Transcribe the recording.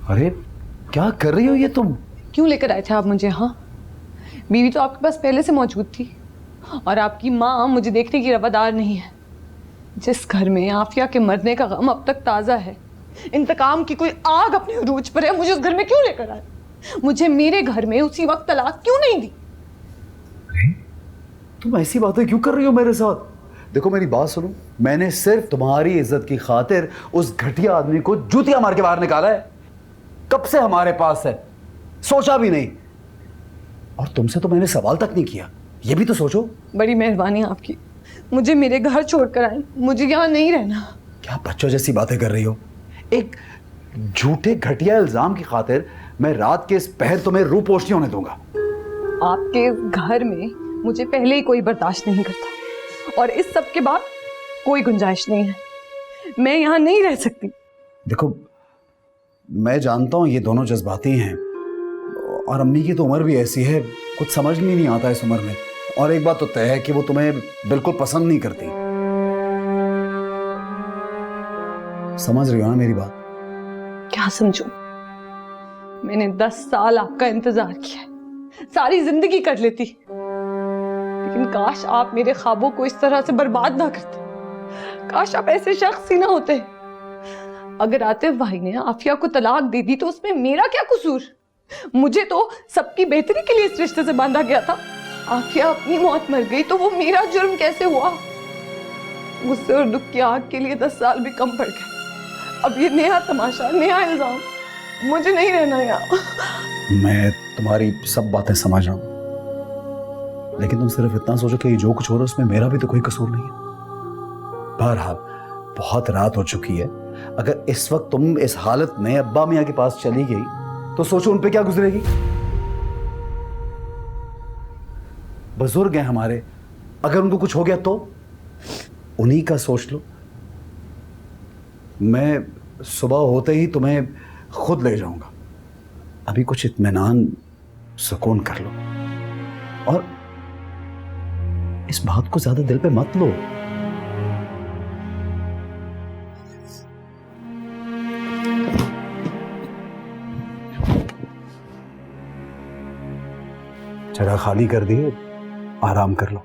अरे क्या कर रही हो ये तुम? क्यों लेकर आए थे आप मुझे? हाँ, बीवी तो आपके पास पहले से मौजूद थी और आपकी माँ मुझे देखने की रवादार नहीं है। जिस घर में आफिया के मरने का गम अब तक ताजा है, इंतकाम की कोई आग अपने उरूज पर है, मुझे उस घर में क्यों लेकर आए? मुझे मेरे घर में उसी वक्त तलाक क्यों नहीं दी? तुम ऐसी बातें क्यों कर रही हो मेरे साथ? देखो मेरी बात सुनो, मैंने सिर्फ तुम्हारी इज्जत की खातिर उस घटिया आदमी को जूतियां मार के बाहर निकाला है। कब से हमारे पास है, सोचा भी नहीं। और तुमसे तो मैंने सवाल तक नहीं किया, ये भी तो सोचो। बड़ी मेहरबानी आपकी, मुझे मेरे घर छोड़कर आए, मुझे यहाँ नहीं रहना। क्या बच्चों जैसी बातें कर रही हो? एक झूठे घटिया इल्जाम की खातिर मैं रात के इस पहर तुम्हें रूपोश नहीं होने दूंगा। आपके घर में मुझे पहले ही कोई बर्दाश्त नहीं करता और इस सब के बाद कोई गुंजाइश नहीं है। मैं यहाँ नहीं रह सकती। देखो मैं जानता हूं ये दोनों जज्बाती हैं और अम्मी की तो उम्र भी ऐसी है, कुछ समझ में नहीं आता इस उम्र में। और एक बात तो तय है कि वो तुम्हें बिल्कुल पसंद नहीं करती। समझ रही हो ना मेरी बात? क्या समझूं? मैंने 10 साल आपका इंतजार किया है, सारी जिंदगी कर लेती, लेकिन काश आप मेरे ख्वाबों को इस तरह से बर्बाद ना करते। काश आप ऐसे शख्स ही ना होते। अगर आतिफ भाई ने आफिया को तलाक दे दी तो उसमें मेरा क्या कसूर? मुझे तो सबकी बेहतरी के लिए इस रिश्ते से बांधा गया था। आफिया अपनी मौत मर गई तो वो मेरा जुर्म कैसे हुआ? गुस्से और दुख की आग के लिए 10 साल भी कम पड़ गए। अब ये नया तमाशा, नया इल्जाम, मुझे नहीं रहना यहाँ। मैं तुम्हारी सब बातें समझ रहा हूं, लेकिन तुम सिर्फ इतना सोचो कि जो कुछ हो रहा है उसमें मेरा भी तो कोई कसूर नहीं है। बहरहाल बहुत रात हो चुकी है। अगर इस वक्त तुम इस हालत में अब्बा मियां के पास चली गई तो सोचो उन पे क्या गुजरेगी। बुजुर्ग हैं हमारे, अगर उनको कुछ हो गया तो उन्हीं का सोच लो। मैं सुबह होते ही तुम्हें खुद ले जाऊंगा। अभी कुछ इत्मीनान सुकून कर लो और इस बात को ज्यादा दिल पे मत लो। जगह खाली कर दिए, आराम कर लो।